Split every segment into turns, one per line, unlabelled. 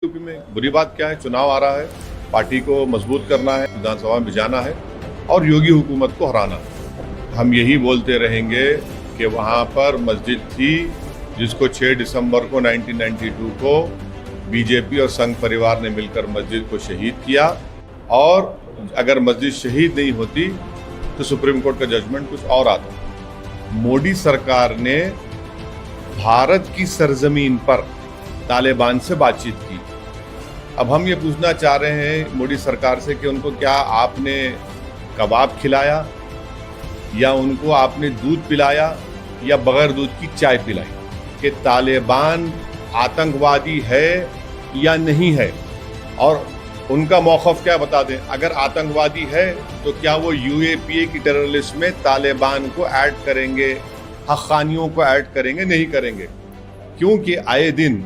UP में। बुरी बात क्या है, चुनाव आ रहा है, पार्टी को मजबूत करना है, विधानसभा में जाना है और योगी हुकूमत को हराना है। हम यही बोलते रहेंगे कि वहाँ पर मस्जिद थी जिसको 6 दिसंबर को 1992 को बीजेपी और संघ परिवार ने मिलकर मस्जिद को शहीद किया, और अगर मस्जिद शहीद नहीं होती तो सुप्रीम कोर्ट का जजमेंट कुछ और आता। मोदी सरकार ने भारत की सरजमीन पर तालिबान से बातचीत की। अब हम ये पूछना चाह रहे हैं मोदी सरकार से कि उनको क्या आपने कबाब खिलाया, या उनको आपने दूध पिलाया, या बगैर दूध की चाय पिलाई, कि तालिबान आतंकवादी है या नहीं है, और उनका मौक़िफ़ क्या बता दें। अगर आतंकवादी है तो क्या वो यूएपीए की टेरर लिस्ट में तालिबान को ऐड करेंगे, हक़ानियों को ऐड करेंगे? नहीं करेंगे, क्योंकि आए दिन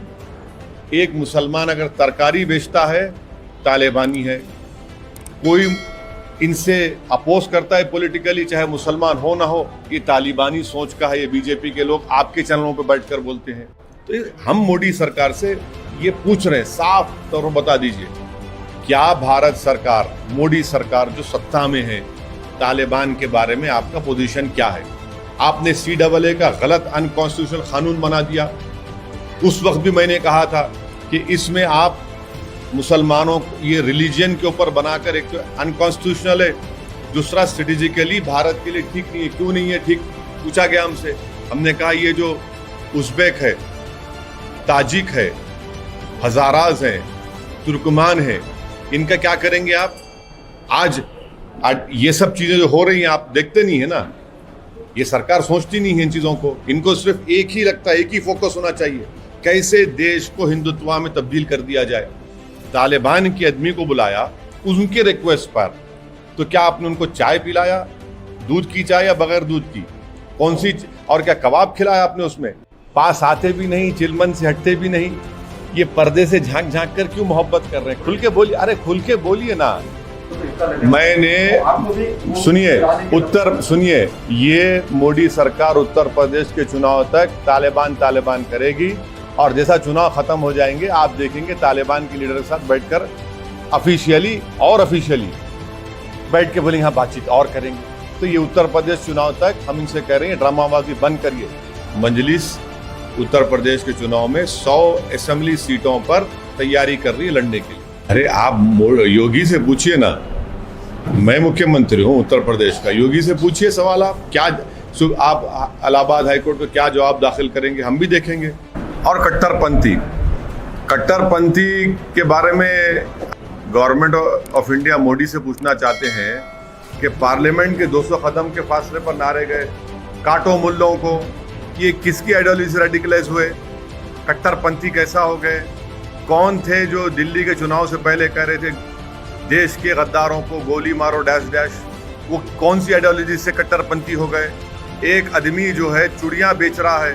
एक मुसलमान अगर तरकारी बेचता है तालिबानी है, कोई इनसे अपोज करता है पॉलिटिकली, चाहे मुसलमान हो ना हो, ये तालिबानी सोच का है। ये बीजेपी के लोग आपके चैनलों पर बैठकर बोलते हैं। तो हम मोदी सरकार से ये पूछ रहे हैं, साफ तौर पर बता दीजिए, क्या भारत सरकार, मोदी सरकार जो सत्ता में है, तालिबान के बारे में आपका पोजीशन क्या है? आपने CAA का गलत अनकॉन्स्टिट्यूशनल कानून बना दिया। उस वक्त भी मैंने कहा था कि इसमें आप मुसलमानों ये रिलीजन के ऊपर बनाकर एक अनकॉन्स्टिट्यूशनल है, दूसरा स्ट्रेटेजिकली भारत के लिए ठीक नहीं है। क्यों नहीं है ठीक? पूछा गया हमसे, हमने कहा ये जो उज़्बेक है, ताजिक है, हज़ाराज है, तुर्कमान है, इनका क्या करेंगे आप? आज ये सब चीजें जो हो रही हैं आप देखते नहीं है ना, ये सरकार सोचती नहीं है इन चीजों को। इनको सिर्फ एक ही लगता है, एक ही फोकस होना चाहिए, कैसे देश को हिंदुत्व में तब्दील कर दिया जाए। तालिबान के आदमी को बुलाया उनके रिक्वेस्ट पर, तो क्या आपने उनको चाय पिलाया, दूध की चाय या बगैर दूध की? कौन सी? और क्या कबाब खिलाया आपने? उसमें पास आते भी नहीं, चिलमन से हटते भी नहीं, ये पर्दे से झांक झांक कर क्यों मोहब्बत कर रहे हैं? खुल के बोलिए, अरे खुल के बोलिए ना। मैंने सुनिए, ये मोदी सरकार उत्तर प्रदेश के चुनाव तक तालिबान करेगी, और जैसा चुनाव खत्म हो जाएंगे आप देखेंगे तालिबान के लीडर के साथ बैठकर ऑफिशियली बैठ के बोलेंगे हाँ बातचीत और करेंगे। तो ये उत्तर प्रदेश चुनाव तक हम इनसे कह रहे हैं ड्रामाबाजी बंद करिए। मजलिस उत्तर प्रदेश के चुनाव में 100 असेंबली सीटों पर तैयारी कर रही है लड़ने के लिए। अरे आप योगी से पूछिए ना, मैं मुख्यमंत्री हूँ उत्तर प्रदेश का, योगी से पूछिए सवाल। आप क्या आप इलाहाबाद हाईकोर्ट को क्या जवाब दाखिल करेंगे, हम भी देखेंगे। और कट्टरपंथी के बारे में गवर्नमेंट ऑफ इंडिया मोदी से पूछना चाहते हैं कि पार्लियामेंट के 200 कदम के फासले पर नारे गए, काटो मुल्लों को, ये किसकी आइडियोलॉजी से रेडिकलाइज हुए? कट्टरपंथी कैसा हो गए? कौन थे जो दिल्ली के चुनाव से पहले कह रहे थे देश के गद्दारों को गोली मारो डैश डैश? वो कौन सी आइडियोलॉजी से कट्टरपंथी हो गए? एक आदमी जो है चूड़ियाँ बेच रहा है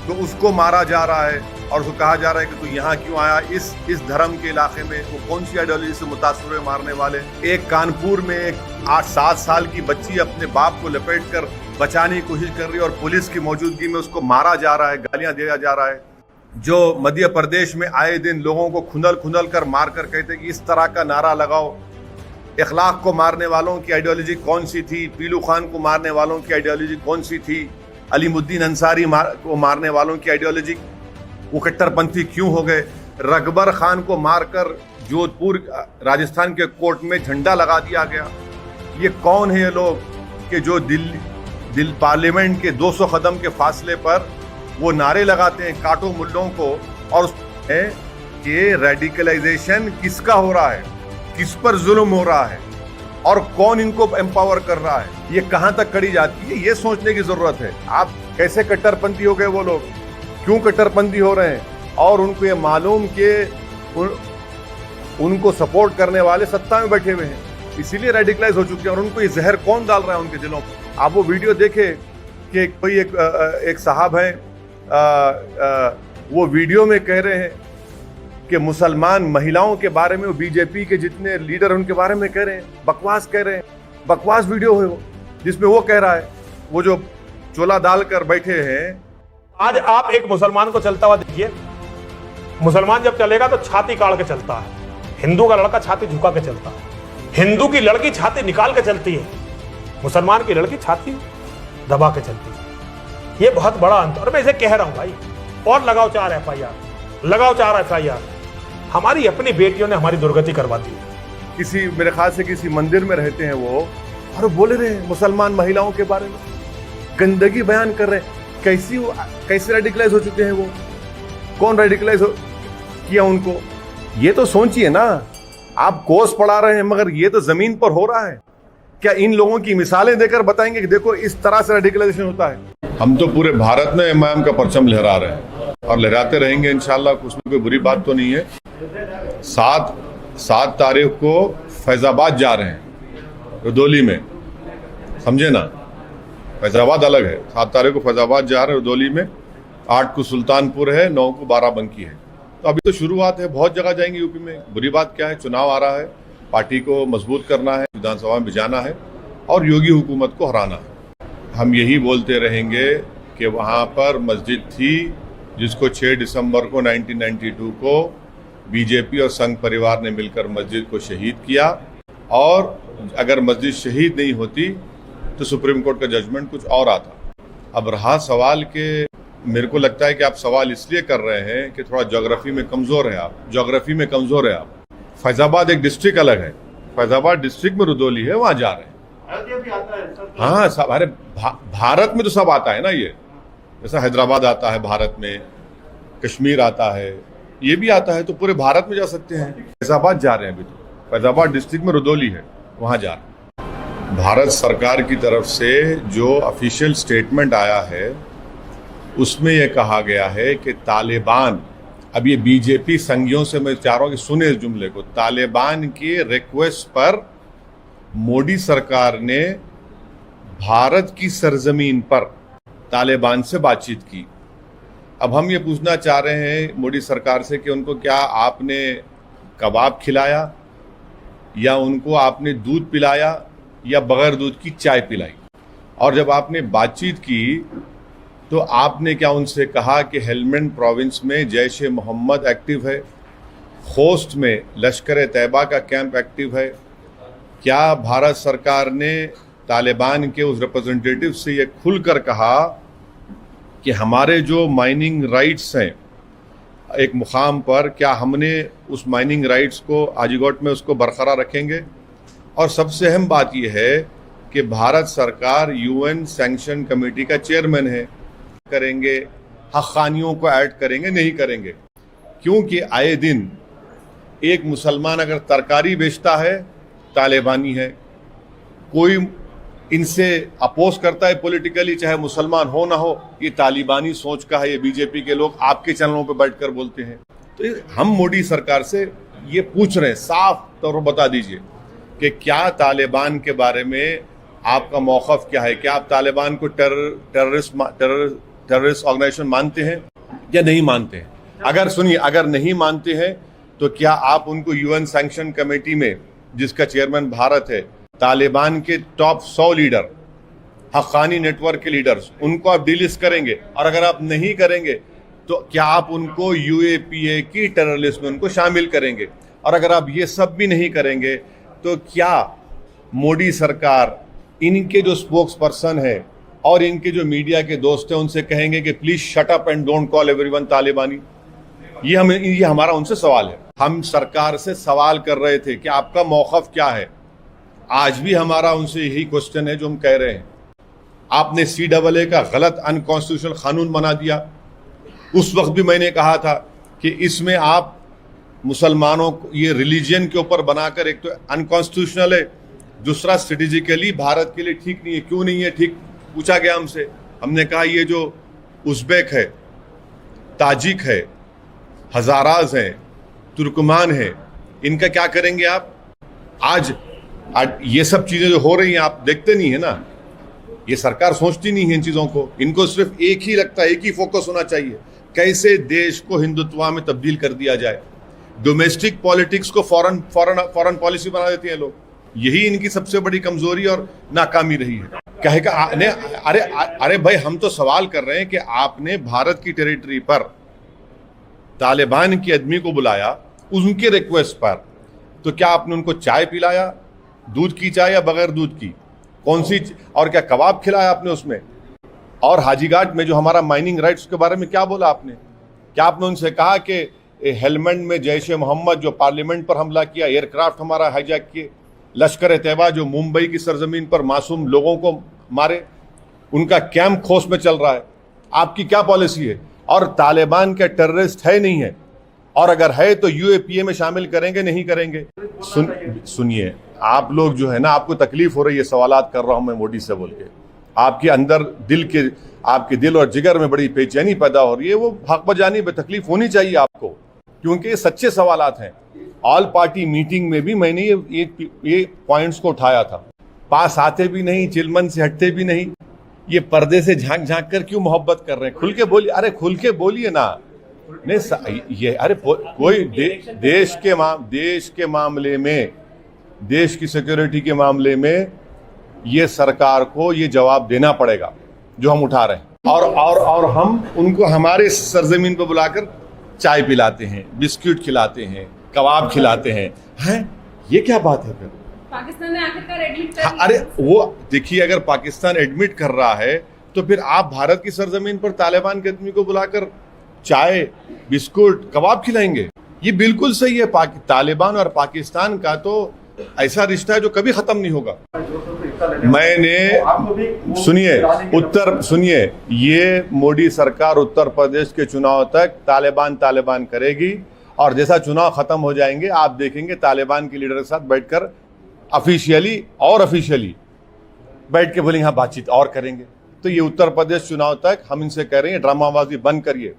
तो उसको मारा जा रहा है और उसको कहा जा रहा है कि तू यहाँ क्यों आया इस धर्म के इलाके में? वो कौन सी आइडियोलॉजी से मुतासर हुए मारने वाले? एक कानपुर में एक 8-7 साल की बच्ची अपने बाप को लपेट कर बचाने की कोशिश कर रही है और पुलिस की मौजूदगी में उसको मारा जा रहा है, गालियां दिया जा रहा है। जो मध्य प्रदेश में आए दिन लोगों को खुंदल कर मार कर कहते हैं कि इस तरह का नारा लगाओ। इखलाक को मारने वालों की आइडियोलॉजी कौन सी थी? पीलू खान को मारने वालों की आइडियोलॉजी कौन सी थी? अलीमुद्दीन अंसारी को मारने वालों की आइडियोलॉजी, वो कट्टरपंथी क्यों हो गए? रकबर खान को मारकर जोधपुर राजस्थान के कोर्ट में झंडा लगा दिया गया। ये कौन है ये लोग कि जो दिल पार्लियामेंट के 200 कदम के फासले पर वो नारे लगाते हैं काटो मुल्लों को, और कि रेडिकलाइजेशन किसका हो रहा है, किस पर जुल्म हो रहा है और कौन इनको एम्पावर कर रहा है, ये कहां तक करी जाती है, ये सोचने की जरूरत है। आप कैसे कट्टरपंथी हो गए वो लोग, क्यों कट्टरपंथी हो रहे हैं? और उनको ये मालूम कि उनको सपोर्ट करने वाले सत्ता में बैठे हुए हैं, इसीलिए रेडिकलाइज हो चुके हैं। और उनको ये जहर कौन डाल रहा है उनके दिलों पर? आप वो वीडियो देखे कि कोई एक साहब है, वो वीडियो में कह रहे हैं कि मुसलमान महिलाओं के बारे में, वो बीजेपी के जितने लीडर उनके बारे में कह रहे हैं, बकवास कह रहे हैं। बकवास वीडियो है वो, जिसमें वो कह रहा है, वो जो चोला डालकर बैठे हैं।
आज आप एक मुसलमान को चलता हुआ देखिए, मुसलमान जब चलेगा तो छाती काट के चलता है, हिंदू का लड़का छाती झुका के चलता है, हिंदू की लड़की छाती निकाल के चलती है, मुसलमान की लड़की छाती दबा के चलती है। ये बहुत बड़ा अंतर, और मैं इसे कह रहा हूं भाई, और लगाओ 4 FIR, लगाओ 4 FIR। हमारी अपनी बेटियों ने हमारी दुर्गति करवा दी।
किसी मेरे ख्याल से किसी मंदिर में रहते हैं वो, और बोले रहे मुसलमान महिलाओं के बारे में गंदगी बयान कर रहे हैं। कैसे रेडिकलाइज हो चुके हैं वो, कौन रेडिकलाइज किया उनको? ये तो सोचिए ना, आप कोर्स पढ़ा रहे हैं मगर ये तो जमीन पर हो रहा है। क्या इन लोगों की मिसालें देकर बताएंगे कि देखो इस तरह से रेडिकलाइजेशन होता है? हम तो पूरे भारत में इमाम का परचम लहरा रहे हैं और लहराते रहेंगे इंशाल्लाह, उसमें कोई बुरी बात तो नहीं है। 7 तारीख को फैजाबाद जा रहे हैं, रुदौली में, समझे ना, फैजाबाद अलग है। 7 तारीख को फैजाबाद जा रहे हैं रुदौली में, 8 को सुल्तानपुर है, 9 को बाराबंकी है। तो अभी तो शुरुआत है, बहुत जगह जाएंगे यूपी में। बुरी बात क्या है, चुनाव आ रहा है, पार्टी को मजबूत करना है, विधानसभा में भिजाना है और योगी हुकूमत को हराना है। हम यही बोलते रहेंगे कि वहाँ पर मस्जिद थी जिसको 6 दिसंबर को 1992 को बीजेपी और संघ परिवार ने मिलकर मस्जिद को शहीद किया, और अगर मस्जिद शहीद नहीं होती तो सुप्रीम कोर्ट का जजमेंट कुछ और आता। अब रहा सवाल के, मेरे को लगता है कि आप सवाल इसलिए कर रहे हैं कि थोड़ा ज्योग्राफी में कमजोर है आप। फैजाबाद एक डिस्ट्रिक्ट अलग है, फैजाबाद डिस्ट्रिक्ट में रुदौली है, वहां जा रहे हैं। हाँ सब, अरे भारत में तो सब आता है ना, ये जैसा हैदराबाद आता है भारत में, कश्मीर आता है, ये भी आता है, तो पूरे भारत में जा सकते हैं। फैजाबाद जा रहे हैं अभी, तो फैजाबाद डिस्ट्रिक्ट में रुदौली है, वहां जा रहे हैं। भारत सरकार की तरफ से जो ऑफिशियल स्टेटमेंट आया है उसमें यह कहा गया है कि तालिबान, अब ये बीजेपी संघियों से मैं चाह रहा हूं कि सुने इस जुमले को, तालिबान के रिक्वेस्ट पर मोदी सरकार ने भारत की सरजमीन पर तालिबान से बातचीत की। अब हम ये पूछना चाह रहे हैं मोदी सरकार से कि उनको क्या आपने कबाब खिलाया, या उनको आपने दूध पिलाया, या बगैर दूध की चाय पिलाई? और जब आपने बातचीत की तो आपने क्या उनसे कहा कि हेलमंड प्रोविंस में जैश ए मोहम्मद एक्टिव है, खोस्ट में लश्कर तैयबा का कैंप एक्टिव है? क्या भारत सरकार ने तालिबान के उस रिप्रेजेंटेटिव से ये खुलकर कहा कि हमारे जो माइनिंग राइट्स हैं एक मुकाम पर, क्या हमने उस माइनिंग राइट्स को आजीगोट में उसको बरकरार रखेंगे? और सबसे अहम बात यह है कि भारत सरकार UN सैंक्शन कमेटी का चेयरमैन है। करेंगे, हक़ानियों को ऐड करेंगे, नहीं करेंगे? क्योंकि आए दिन एक मुसलमान अगर तरकारी बेचता है तालिबानी है, कोई इनसे अपोज करता है पॉलिटिकली, चाहे मुसलमान हो ना हो, ये तालिबानी सोच का है। ये बीजेपी के लोग आपके चैनलों पे बैठकर बोलते हैं। तो हम मोदी सरकार से ये पूछ रहे हैं, साफ तौर पर बता दीजिए कि क्या तालिबान के बारे में आपका मौक़िफ़ क्या है? क्या आप तालिबान को टेररिस्ट ऑर्गेनाइजेशन मानते हैं या नहीं मानते हैं? अगर सुनिए, अगर नहीं मानते हैं तो क्या आप उनको UN सैंक्शन कमेटी में, जिसका चेयरमैन भारत है, तालिबान के टॉप 100 लीडर, हक्कानी नेटवर्क के लीडर्स, उनको आप डिलिस्ट करेंगे? और अगर आप नहीं करेंगे तो क्या आप उनको UAPA की टेरर लिस्ट में उनको शामिल करेंगे? और अगर आप ये सब भी नहीं करेंगे तो क्या मोदी सरकार इनके जो स्पोक्स पर्सन है और इनके जो मीडिया के दोस्त हैं उनसे कहेंगे कि please shut up and don't call everyone तालिबानी? ये हमारा उनसे सवाल है। हम सरकार से सवाल कर रहे थे कि आपका मौक़िफ़ क्या है। आज भी हमारा उनसे यही क्वेश्चन है जो हम कह रहे हैं। आपने CAA का गलत अनकॉन्स्टिट्यूशनल कानून बना दिया। उस वक्त भी मैंने कहा था कि इसमें आप मुसलमानों को ये रिलीजन के ऊपर बनाकर, एक तो अनकॉन्स्टिट्यूशनल है, दूसरा स्ट्रेटेजिकली भारत के लिए ठीक नहीं है। क्यों नहीं है ठीक? पूछा गया हमसे। हमने कहा ये जो उज़्बेक है, ताजिक है, हज़ाराज हैं, तुर्कमान है, इनका क्या करेंगे आप? आज ये सब चीज़ें जो हो रही हैं आप देखते नहीं है ना। ये सरकार सोचती नहीं है इन चीज़ों को। इनको सिर्फ एक ही लगता है, एक ही फोकस होना चाहिए, कैसे देश को हिंदुत्व में तब्दील कर दिया जाए। डोमेस्टिक पॉलिटिक्स को फॉरेन पॉलिसी बना देते हैं लोग। यही इनकी सबसे बड़ी कमजोरी और नाकामी रही है। कहेगा अरे भाई, हम तो सवाल कर रहे हैं कि आपने भारत की टेरिटरी पर तालिबान के आदमी को बुलाया उनके रिक्वेस्ट पर, तो क्या आपने उनको चाय पिलाया, दूध की चाय या बगैर दूध की, कौन सी, और क्या कबाब खिलाया आपने उसमें? और हाजीघाट में जो हमारा माइनिंग राइट्स के बारे में क्या बोला आपने? क्या आपने उनसे कहा कि हेलमंड में जैश ए मोहम्मद जो पार्लियामेंट पर हमला किया, एयरक्राफ्ट हमारा हाईजैक किए, लश्कर तैयबा जो मुंबई की सरजमीन पर मासूम लोगों को मारे, उनका कैंप खोस में चल रहा है, आपकी क्या पॉलिसी है? और तालिबान के टेररिस्ट है नहीं है, और अगर है तो यूएपीए में शामिल करेंगे नहीं करेंगे? सुनिए, आप लोग जो है ना, आपको तकलीफ हो रही है, सवालात कर रहा हूं मैं मोदी से बोल के, आपके अंदर आपके दिल और जिगर में बड़ी बेचैनी पैदा हो रही है, वो हक बजानी में तकलीफ होनी चाहिए आपको, क्योंकि ये सच्चे सवालात हैं। ऑल पार्टी मीटिंग में भी मैंने ये पॉइंट्स को उठाया था, पास आते भी नहीं, चिलमन से हटते भी नहीं, ये पर्दे से झांक झांक कर क्यों मोहब्बत कर रहे हैं? खुल के बोलिए, अरे खुल के बोलिए ना। नहीं ये अरे कोई देश के मामले में, देश की सिक्योरिटी के मामले में ये सरकार को ये जवाब देना पड़ेगा जो हम उठा रहे हैं। और हम उनको हमारे सरजमीन पर बुलाकर चाय पिलाते हैं, बिस्किट खिलाते हैं, कबाब खिलाते हैं। ये क्या बात है फिर?
पाकिस्तान ने आखिरकार एडमिट कर लिया।
अरे वो देखिए, अगर पाकिस्तान एडमिट कर रहा है तो फिर आप भारत की सरजमीन पर तालिबान के आदमी को बुलाकर चाय, बिस्कुट, कबाब खिलाएंगे? ये बिल्कुल सही है। तालिबान और पाकिस्तान का तो ऐसा रिश्ता है जो कभी खत्म नहीं होगा। मैंने सुनिए, ये मोदी सरकार उत्तर प्रदेश के चुनाव तक तालिबान करेगी, और जैसा चुनाव खत्म हो जाएंगे आप देखेंगे तालिबान के लीडर के साथ बैठकर ऑफिशियली बैठ के बोलेंगे हाँ बातचीत और करेंगे। तो ये उत्तर प्रदेश चुनाव तक हम इनसे कह रहे हैं, ड्रामाबाजी बंद करिए,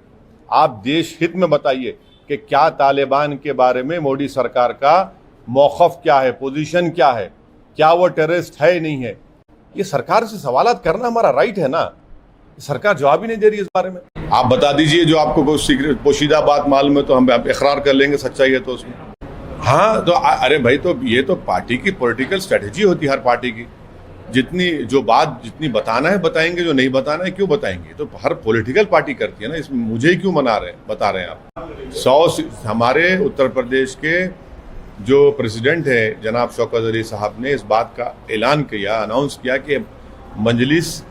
आप देश हित में बताइए कि क्या तालिबान के बारे में मोदी सरकार का मौक़िफ़ क्या है, पोजीशन क्या है, क्या वो टेररिस्ट है नहीं है? ये सरकार से सवालात करना हमारा राइट है ना। सरकार जवाब ही नहीं दे रही इस बारे में। आप बता दीजिए जो आपको कोई सीक्रेट पोशीदा बात मालूम है तो हम इकरार कर लेंगे, सच्चाई है तो उसमें। हाँ तो अरे भाई, तो ये तो पार्टी की पॉलिटिकल स्ट्रेटेजी होती है हर पार्टी की, जितनी बताना है बताएंगे, जो नहीं बताना है क्यों बताएंगे? तो हर पॉलिटिकल पार्टी करती है ना, इसमें मुझे क्यों बता रहे हैं आप? हमारे उत्तर प्रदेश के जो प्रेसिडेंट है जनाब शौकत अली साहब ने इस बात का अनाउंस किया कि मजलिस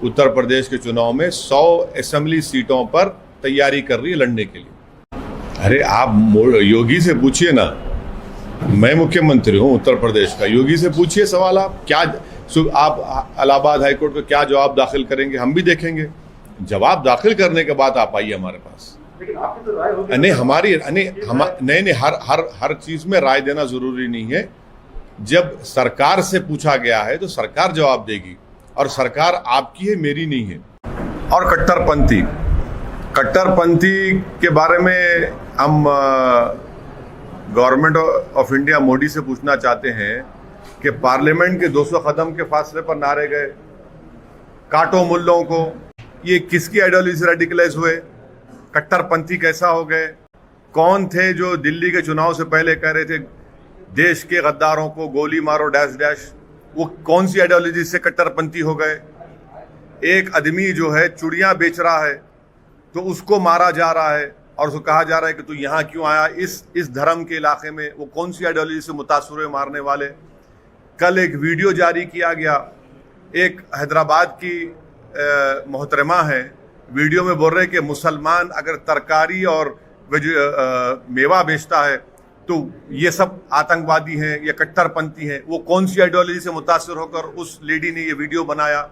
उत्तर प्रदेश के चुनाव में 100 असेंबली सीटों पर तैयारी कर रही है लड़ने के लिए। अरे आप योगी से पूछिए ना, मैं मुख्यमंत्री हूँ उत्तर प्रदेश का, योगी से पूछिए सवाल। आप इलाहाबाद हाई कोर्ट को क्या जवाब दाखिल करेंगे, हम भी देखेंगे। जवाब दाखिल करने के बाद आप आइए हमारे पास।
लेकिन आपकी तो राय होगी।
नहीं, हर चीज में राय देना जरूरी नहीं है। जब सरकार से पूछा गया है तो सरकार जवाब देगी, और सरकार आपकी है, मेरी नहीं है। और कट्टरपंथी के बारे में हम गवर्नमेंट ऑफ इंडिया मोदी से पूछना चाहते हैं कि पार्लियामेंट के 200 कदम के फासले पर नारे गए, काटो मुल्लों को, ये किसकी आइडियोलॉजी से रेडिकलाइज हुए? कट्टरपंथी कैसा हो गए? कौन थे जो दिल्ली के चुनाव से पहले कह रहे थे देश के गद्दारों को गोली मारो डैश डैश? वो कौन सी आइडियोलॉजी से कट्टरपंथी हो गए? एक आदमी जो है चूड़ियां बेच रहा है तो उसको मारा जा रहा है और उसको कहा जा रहा है कि तू यहाँ क्यों आया इस धर्म के इलाके में? वो कौन सी आइडियोलॉजी से मुतासर हुए मारने वाले? कल एक वीडियो जारी किया गया, एक हैदराबाद की मोहतरमा है, वीडियो में बोल रहे कि मुसलमान अगर तरकारी और मेवा बेचता है तो ये सब आतंकवादी हैं या कट्टरपंथी हैं। वो कौन सी आइडियोलॉजी से मुतासर होकर उस लेडी ने ये वीडियो बनाया?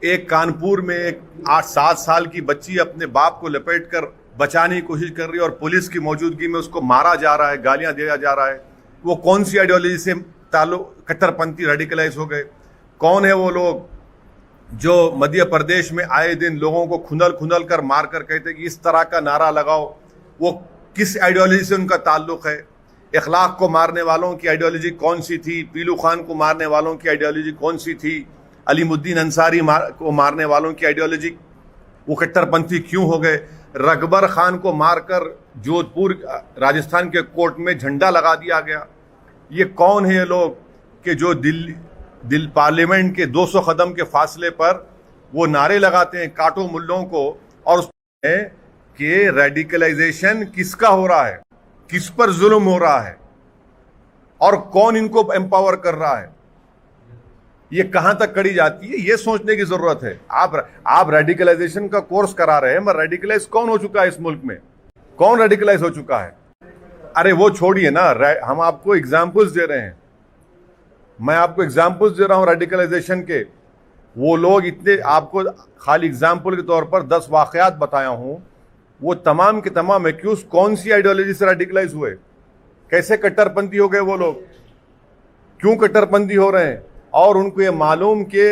एक कानपुर में एक 8-7 साल की बच्ची अपने बाप को लपेटकर बचाने की कोशिश कर रही है और पुलिस की मौजूदगी में उसको मारा जा रहा है, गालियां दिया जा रहा है। वो कौन सी आइडियोलॉजी से कट्टरपंथी रेडिकलाइज हो गए? कौन है वो लोग जो मध्य प्रदेश में आए दिन लोगों को खुंदल कर मार कर कहते कि इस तरह का नारा लगाओ? वो किस आइडियोलॉजी से उनका ताल्लुक है? इखलाक को मारने वालों की आइडियोलॉजी कौन सी थी? पीलू खान को मारने वालों की आइडियोलॉजी कौन सी थी? अलीमुद्दीन अंसारी को मारने वालों की आइडियोलॉजी, वो कट्टरपंथी क्यों हो गए? रकबर खान को मारकर जोधपुर राजस्थान के कोर्ट में झंडा लगा दिया गया। ये कौन है ये लोग कि जो दिल पार्लियामेंट के 200 कदम के फासले पर वो नारे लगाते हैं काटो मुल्लों को, और उसमें कि रेडिकलाइजेशन किसका हो रहा है, किस पर जुल्म हो रहा है और कौन इनको एम्पावर कर रहा है, ये कहां तक करी जाती है, ये सोचने की जरूरत है। आप रेडिकलाइजेशन का कोर्स करा रहे हैं, मगर रेडिकलाइज कौन हो चुका है इस मुल्क में, कौन रेडिकलाइज हो चुका है? अरे वो छोड़िए ना, हम आपको एग्जाम्पल्स दे रहे हैं, मैं आपको एग्जाम्पल्स दे रहा हूं रेडिकलाइजेशन के। वो लोग इतने, आपको खाली एग्जाम्पल के तौर पर 10 वाकयात बताया हूं, वो तमाम के तमाम एक्यूज कौन सी आइडियोलॉजी से रेडिकलाइज हुए, कैसे कट्टरपंथी हो गए वो लोग, क्यों कट्टरपंथी हो रहे हैं, और उनको ये मालूम कि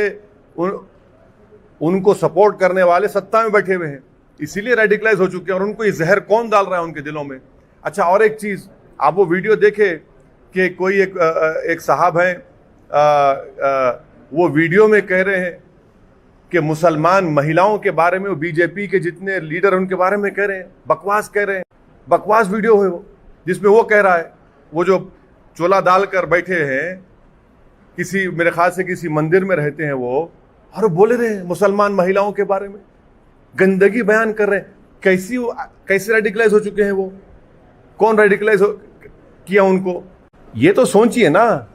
उनको सपोर्ट करने वाले सत्ता में बैठे हुए हैं, इसीलिए रेडिकलाइज हो चुके हैं। और उनको ये जहर कौन डाल रहा है उनके दिलों में? अच्छा, और एक चीज, आप वो वीडियो देखे कि कोई एक साहब हैं, वो वीडियो में कह रहे हैं कि मुसलमान महिलाओं के बारे में, वो बीजेपी के जितने लीडर उनके बारे में कह रहे हैं, बकवास कह रहे हैं, बकवास वीडियो है वो, जिसमें वो कह रहा है, वो जो चोला डालकर बैठे हैं किसी, मेरे ख्याल से किसी मंदिर में रहते हैं वो, और बोले रहे हैं मुसलमान महिलाओं के बारे में गंदगी बयान कर रहे हैं। कैसे रेडिकलाइज हो चुके हैं वो, कौन रेडिकलाइज किया उनको? ये तो सोचिए ना,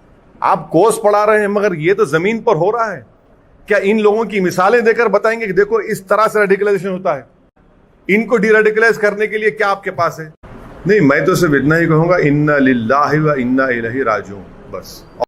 आप कोर्स पढ़ा रहे हैं मगर ये तो जमीन पर हो रहा है। क्या इन लोगों की मिसालें देकर बताएंगे कि देखो इस तरह से रेडिकलाइजेशन होता है? इनको डीरेडिकलाइज करने के लिए क्या आपके पास है? नहीं, मैं तो सिर्फ इतना ही कहूंगा, इन्ना लिल्लाहि व इन्ना इलैहि राजिऊन, बस।